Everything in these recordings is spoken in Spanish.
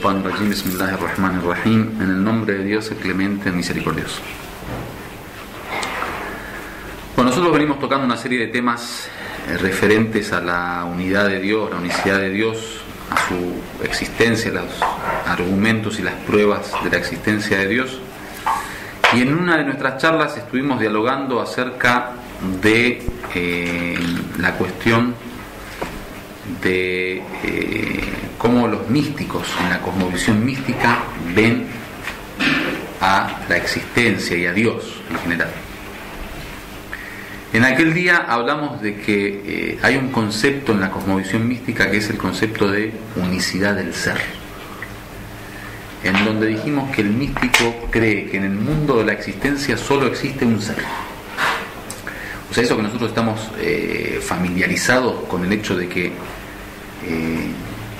Rajim, Bismillahirrahmanirrahim. En el nombre de Dios, el clemente, el misericordioso. Bueno, nosotros venimos tocando una serie de temas referentes a la unidad de Dios, la unicidad de Dios, a su existencia, los argumentos y las pruebas de la existencia de Dios. Y en una de nuestras charlas estuvimos dialogando acerca de la cuestión de cómo los místicos en la cosmovisión mística ven a la existencia y a Dios en general. En aquel día hablamos de que hay un concepto en la cosmovisión mística que es el concepto de unicidad del ser, en donde dijimos que el místico cree que en el mundo de la existencia solo existe un ser. O sea, eso que nosotros estamos familiarizados con el hecho de que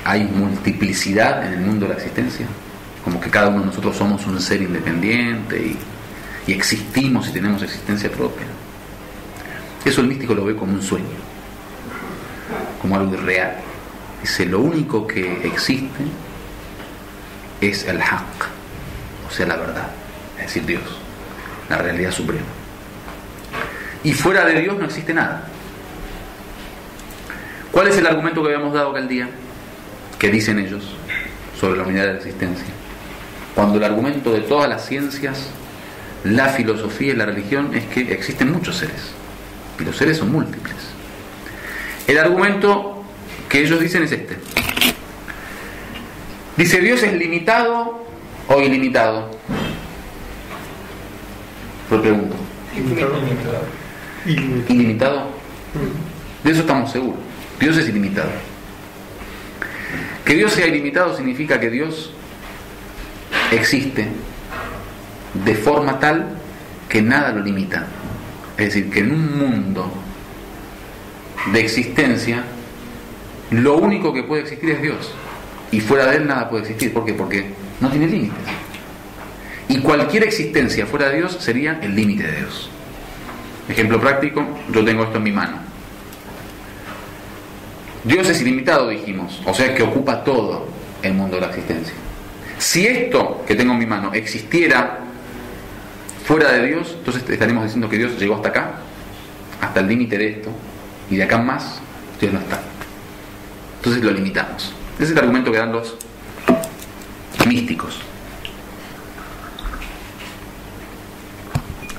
hay multiplicidad en el mundo de la existencia, como que cada uno de nosotros somos un ser independiente y existimos y tenemos existencia propia. Eso el místico lo ve como un sueño, como algo irreal. Dice, lo único que existe es el haq, o sea, la verdad, es decir, Dios, la realidad suprema. Y fuera de Dios no existe nada. ¿Cuál es el argumento que habíamos dado aquel día? Que dicen ellos sobre la unidad de la existencia. Cuando el argumento de todas las ciencias, la filosofía y la religión es que existen muchos seres. Y los seres son múltiples. El argumento que ellos dicen es este. Dice, ¿Dios es limitado o ilimitado? Lo pregunto. ¿Ilimitado? De eso estamos seguros. Dios es ilimitado. Que Dios sea ilimitado significa que Dios existe de forma tal que nada lo limita. Es decir, que en un mundo de existencia lo único que puede existir es Dios, y fuera de él nada puede existir. ¿Por qué? Porque no tiene límites, y cualquier existencia fuera de Dios sería el límite de Dios. Ejemplo práctico, yo tengo esto en mi mano. Dios es ilimitado, dijimos, o sea que ocupa todo el mundo de la existencia. Si esto que tengo en mi mano existiera fuera de Dios, entonces estaremos diciendo que Dios llegó hasta acá, hasta el límite de esto, y de acá en más Dios no está. Entonces lo limitamos. Ese es el argumento que dan los místicos.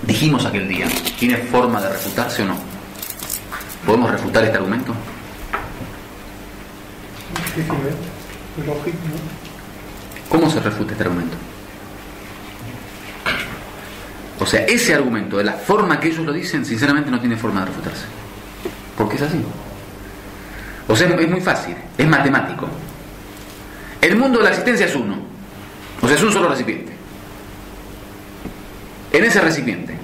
Dijimos aquel día, ¿tiene forma de refutarse o no? ¿Podemos refutar este argumento? ¿Cómo se refuta este argumento? O sea, ese argumento, de la forma que ellos lo dicen, sinceramente no tiene forma de refutarse. Porque es así. O sea, es muy fácil, es matemático. El mundo de la existencia es uno. O sea, es un solo recipiente. En ese recipiente,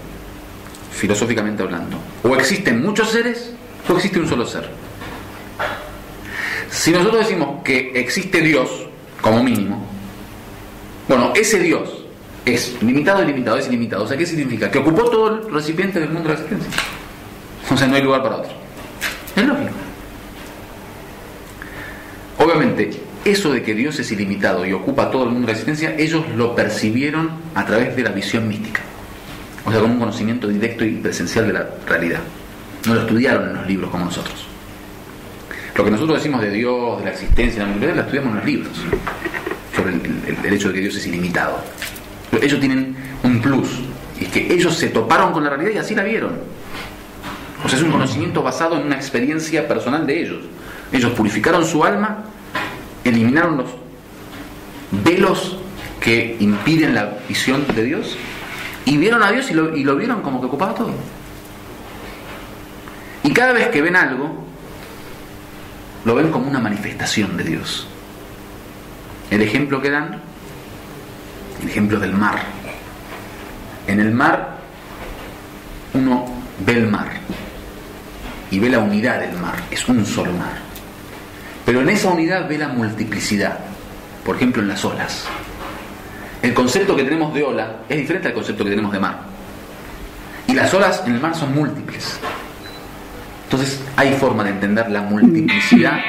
filosóficamente hablando, o existen muchos seres o existe un solo ser. Si nosotros decimos que existe Dios, como mínimo, bueno, ese Dios es limitado, ilimitado, es ilimitado. O sea, ¿qué significa? Que ocupó todo el recipiente del mundo de la existencia. O sea, no hay lugar para otro. Es lógico. Obviamente, eso de que Dios es ilimitado y ocupa todo el mundo de la existencia, ellos lo percibieron a través de la visión mística. O sea, con un conocimiento directo y presencial de la realidad. No lo estudiaron en los libros como nosotros. Lo que nosotros decimos de Dios, de la existencia, de la multiplicidad, la estudiamos en los libros. Sobre el hecho de que Dios es ilimitado. Pero ellos tienen un plus. Y es que ellos se toparon con la realidad y así la vieron. O sea, es un conocimiento basado en una experiencia personal de ellos. Ellos purificaron su alma, eliminaron los velos que impiden la visión de Dios, y vieron a Dios y lo vieron como que ocupaba todo. Y cada vez que ven algo, lo ven como una manifestación de Dios. El ejemplo que dan, el ejemplo del mar. En el mar, uno ve el mar y ve la unidad del mar, es un solo mar. Pero en esa unidad ve la multiplicidad. Por ejemplo, en las olas. El concepto que tenemos de ola es diferente al concepto que tenemos de mar. Y las olas en el mar son múltiples. Entonces hay forma de entender la multiplicidad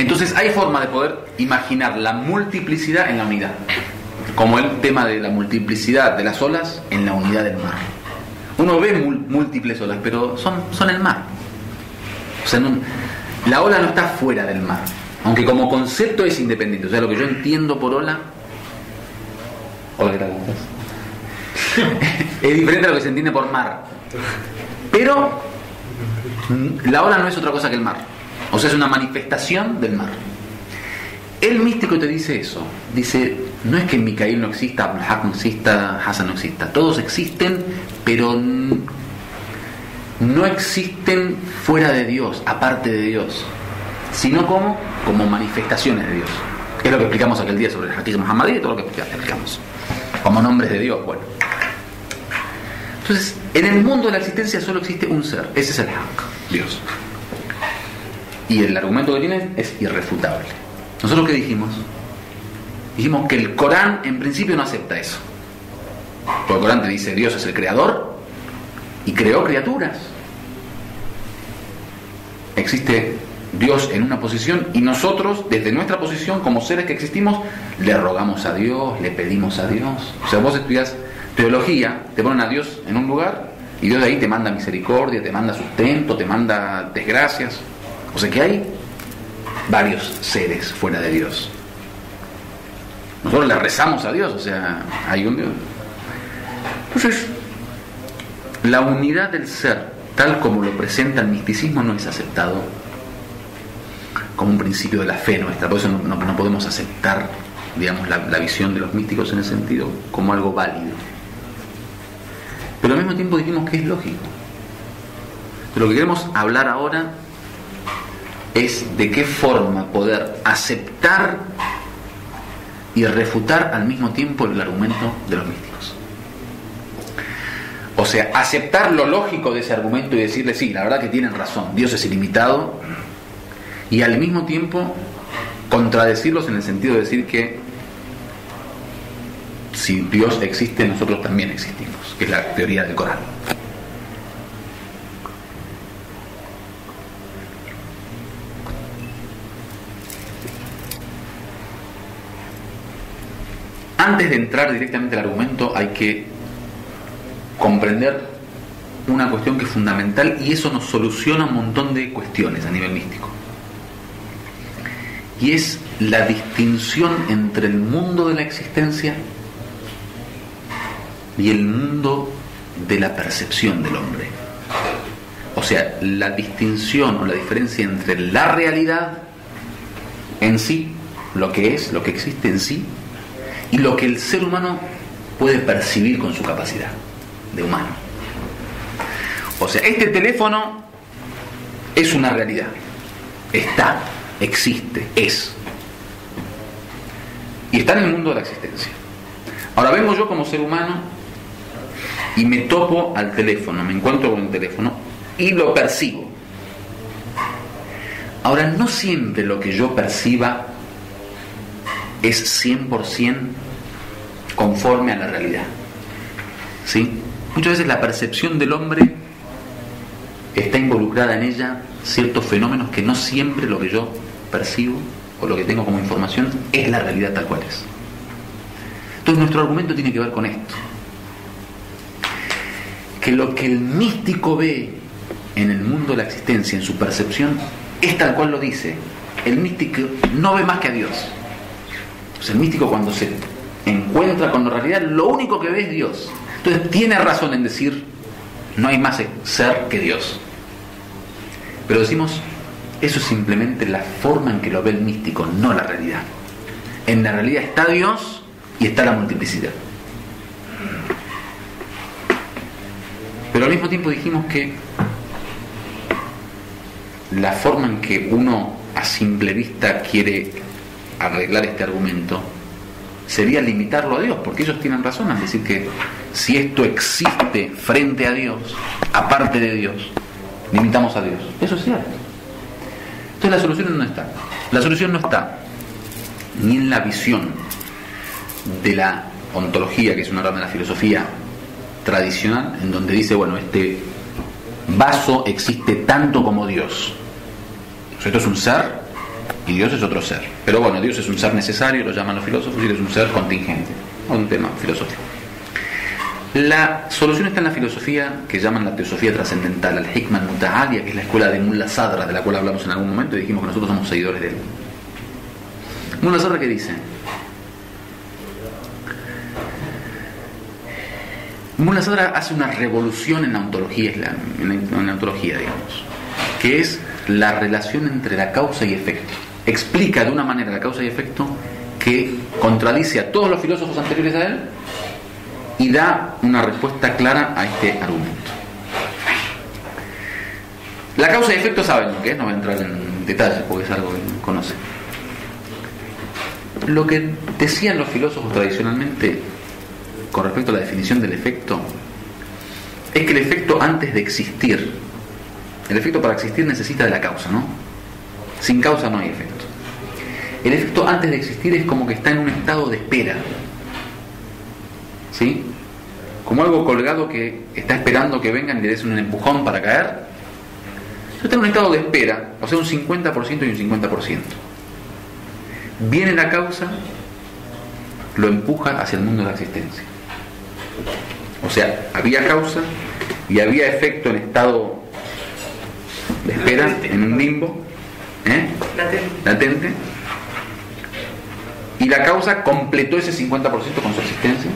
Entonces hay forma de poder imaginar la multiplicidad en la unidad, como el tema de la multiplicidad de las olas en la unidad del mar. Uno ve múltiples olas, pero son el mar. O sea, la ola no está fuera del mar, aunque como concepto es independiente. O sea, lo que yo entiendo por ola, hola, ¿qué tal? ¿Cómo estás? Es diferente a lo que se entiende por mar. Pero la ola no es otra cosa que el mar. O sea, es una manifestación del mar. El místico te dice eso. Dice, no es que Micael no exista, Abdul-Haq no exista, Hassan no exista. Todos existen, pero no existen fuera de Dios, aparte de Dios, sino como manifestaciones de Dios. Es lo que explicamos aquel día sobre el Haqiq Muhammadí y todo lo que explicamos. Como nombres de Dios, bueno. Entonces, en el mundo de la existencia solo existe un ser. Ese es el Haq, Dios. Y el argumento que tiene es irrefutable. ¿Nosotros qué dijimos? Dijimos que el Corán en principio no acepta eso. Porque el Corán te dice Dios es el creador y creó criaturas. Existe Dios en una posición y nosotros desde nuestra posición como seres que existimos le rogamos a Dios, le pedimos a Dios. O sea, vos estudias teología, te ponen a Dios en un lugar y Dios de ahí te manda misericordia, te manda sustento, te manda desgracias. O sea que hay varios seres fuera de Dios. Nosotros le rezamos a Dios, o sea, hay un Dios. Entonces, la unidad del ser, tal como lo presenta el misticismo, no es aceptado como un principio de la fe nuestra. Por eso no podemos aceptar, digamos, la visión de los místicos en ese sentido como algo válido. Pero al mismo tiempo dijimos que es lógico. Pero lo que queremos hablar ahora es de qué forma poder aceptar y refutar al mismo tiempo el argumento de los místicos. O sea, aceptar lo lógico de ese argumento y decirle, sí, la verdad que tienen razón, Dios es ilimitado, y al mismo tiempo contradecirlos en el sentido de decir que si Dios existe, nosotros también existimos, que es la teoría del Corán. Antes de entrar directamente al argumento hay que comprender una cuestión que es fundamental y eso nos soluciona un montón de cuestiones a nivel místico. Y es la distinción entre el mundo de la existencia y el mundo de la percepción del hombre. O sea, la distinción o la diferencia entre la realidad en sí, lo que es, lo que existe en sí, y lo que el ser humano puede percibir con su capacidad de humano. O sea, este teléfono es una realidad. Está, existe, es. Y está en el mundo de la existencia. Ahora vengo yo como ser humano y me topo al teléfono, me encuentro con el teléfono y lo percibo. Ahora, no siempre lo que yo perciba es 100% conforme a la realidad. ¿Sí? Muchas veces la percepción del hombre está involucrada en ella ciertos fenómenos que no siempre lo que yo percibo o lo que tengo como información es la realidad tal cual es. Entonces nuestro argumento tiene que ver con esto, que lo que el místico ve en el mundo de la existencia, en su percepción, es tal cual lo dice. El místico no ve más que a Dios. O sea, el místico cuando se encuentra con la realidad, lo único que ve es Dios. Entonces tiene razón en decir, no hay más ser que Dios. Pero decimos, eso es simplemente la forma en que lo ve el místico, no la realidad. En la realidad está Dios y está la multiplicidad. Pero al mismo tiempo dijimos que la forma en que uno a simple vista quiere arreglar este argumento sería limitarlo a Dios, porque ellos tienen razón al decir que si esto existe frente a Dios, aparte de Dios, limitamos a Dios. Eso es cierto. Entonces la solución ¿dónde está? La solución no está ni en la visión de la ontología, que es una rama de la filosofía tradicional, en donde dice, bueno, este vaso existe tanto como Dios. O sea, esto es un ser, y Dios es otro ser. Pero bueno, Dios es un ser necesario, lo llaman los filósofos, y Él es un ser contingente. Un tema filosófico. La solución está en la filosofía que llaman la teosofía trascendental, al Hikma al-Muta'alia, que es la escuela de Mullah Sadra, de la cual hablamos en algún momento y dijimos que nosotros somos seguidores de él. Mullah Sadra, ¿qué dice? Mullah Sadra hace una revolución en la ontología en la ontología, digamos, que es la relación entre la causa y efecto. Explica de una manera la causa y efecto que contradice a todos los filósofos anteriores a él y da una respuesta clara a este argumento. La causa y efecto saben lo que es, no voy a entrar en detalles porque es algo que conocen. Lo que decían los filósofos tradicionalmente con respecto a la definición del efecto es que el efecto antes de existir, el efecto para existir necesita de la causa, ¿no? Sin causa no hay efecto. El efecto antes de existir es como que está en un estado de espera, ¿sí? Como algo colgado que está esperando que vengan y le des un empujón para caer. Eso está en un estado de espera, o sea, un 50% y un 50%. Viene la causa, lo empuja hacia el mundo de la existencia. O sea, había causa y había efecto en estado de espera, latente, en un limbo, latente, y la causa completó ese 50% con su existencia.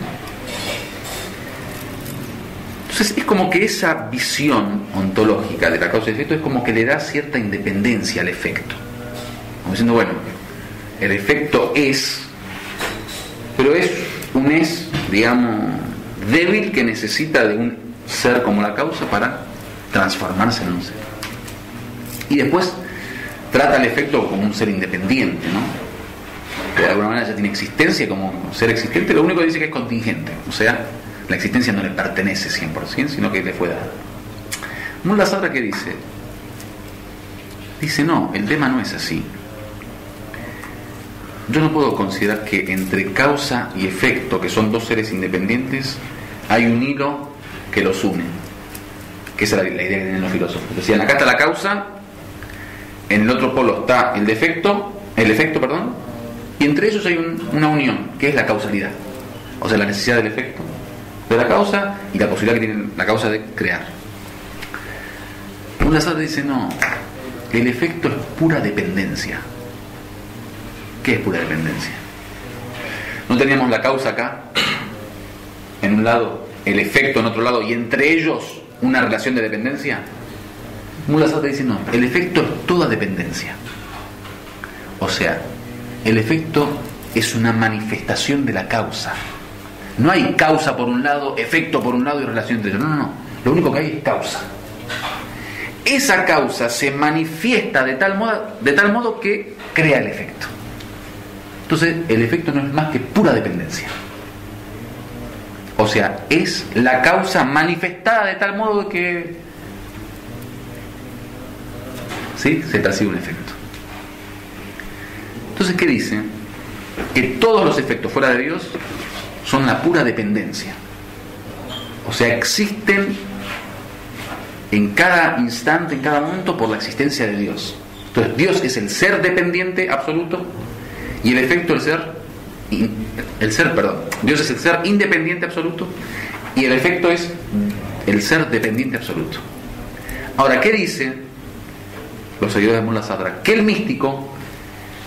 Entonces es como que esa visión ontológica de la causa y efecto es como que le da cierta independencia al efecto, como diciendo, bueno, el efecto es, pero es un es, digamos, débil, que necesita de un ser como la causa para transformarse en un ser. Y después trata el efecto como un ser independiente, ¿no? Que de alguna manera ya tiene existencia como ser existente. Lo único que dice que es contingente, o sea, la existencia no le pertenece 100%, sino que le fue dada. Mullah Sadra, ¿qué dice? Dice, no, el tema no es así. Yo no puedo considerar que entre causa y efecto, que son dos seres independientes, hay un hilo que los une. Que esa es la idea que tienen los filósofos. Decían, acá está la causa, en el otro polo está el efecto, y entre ellos hay una unión, que es la causalidad. O sea, la necesidad del efecto, de la causa, y la posibilidad que tiene la causa de crear. Mullah Sadra dice, no, el efecto es pura dependencia. ¿Qué es pura dependencia? ¿No teníamos la causa acá, en un lado, el efecto en otro lado, y entre ellos una relación de dependencia? Mullah Sadra dice, no, el efecto es toda dependencia. O sea, el efecto es una manifestación de la causa. No hay causa por un lado, efecto por un lado y relación entre ellos. No. Lo único que hay es causa. Esa causa se manifiesta de tal modo que crea el efecto. Entonces, el efecto no es más que pura dependencia. O sea, es la causa manifestada de tal modo que ¿sí? Se percibe un efecto. Entonces, ¿qué dice? Que todos los efectos fuera de Dios son la pura dependencia. O sea, existen en cada instante, en cada momento, por la existencia de Dios. Entonces, Dios es el ser dependiente absoluto y el efecto Dios es el ser independiente absoluto y el efecto es el ser dependiente absoluto. Ahora, ¿qué dice los seguidores de Mullah Sadra? Que el místico,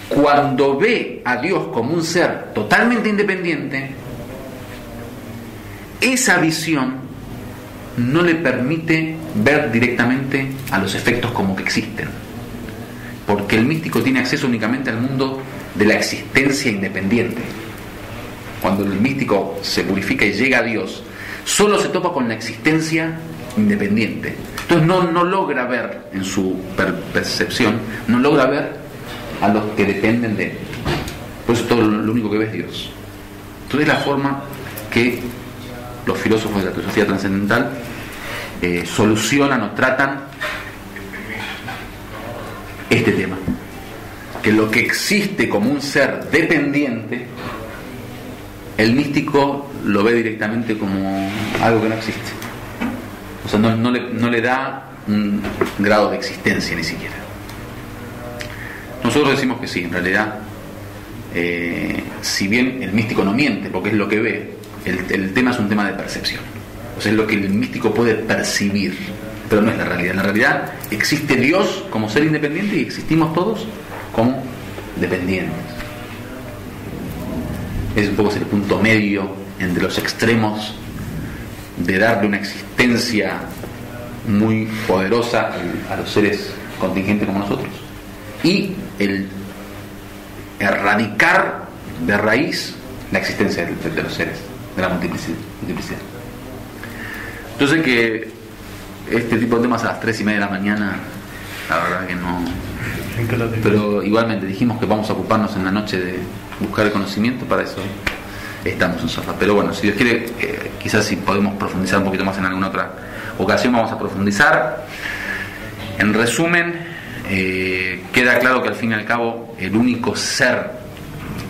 cuando ve a Dios como un ser totalmente independiente, esa visión no le permite ver directamente a los efectos como que existen, porque el místico tiene acceso únicamente al mundo de la existencia independiente. Cuando el místico se purifica y llega a Dios, solo se topa con la existencia independiente. Entonces no logra ver, en su percepción, no logra ver a los que dependen de él. Por eso todo lo único que ve es Dios. Entonces es la forma que los filósofos de la teosofía trascendental solucionan o tratan este tema, que lo que existe como un ser dependiente, el místico lo ve directamente como algo que no existe. O sea, no le da un grado de existencia ni siquiera. Nosotros decimos que sí, en realidad, si bien el místico no miente, porque es lo que ve, el tema es un tema de percepción. O sea, es lo que el místico puede percibir, pero no es la realidad. En la realidad existe Dios como ser independiente y existimos todos como dependientes. Es un poco el punto medio entre los extremos de darle una existencia muy poderosa a los seres contingentes como nosotros y el erradicar de raíz la existencia de los seres, de la multiplicidad. Entonces que este tipo de temas a las 3:30 de la mañana, la verdad que no, pero igualmente dijimos que vamos a ocuparnos en la noche de buscar el conocimiento, para eso estamos en Sofá. Pero bueno, si Dios quiere, quizás si podemos profundizar un poquito más en alguna otra ocasión, vamos a profundizar. En resumen, queda claro que al fin y al cabo el único ser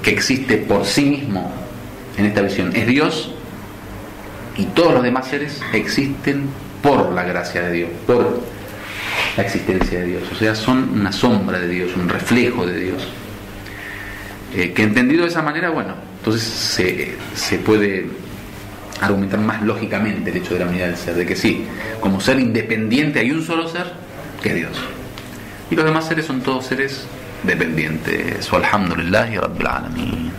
que existe por sí mismo en esta visión es Dios, y todos los demás seres existen por la gracia de Dios, por la existencia de Dios. O sea, son una sombra de Dios, un reflejo de Dios. Que entendido de esa manera, bueno, entonces se puede argumentar más lógicamente el hecho de la unidad del ser, de que sí, como ser independiente hay un solo ser, que es Dios, y los demás seres son todos seres dependientes. Alhamdulillahi Rabbil Alamin.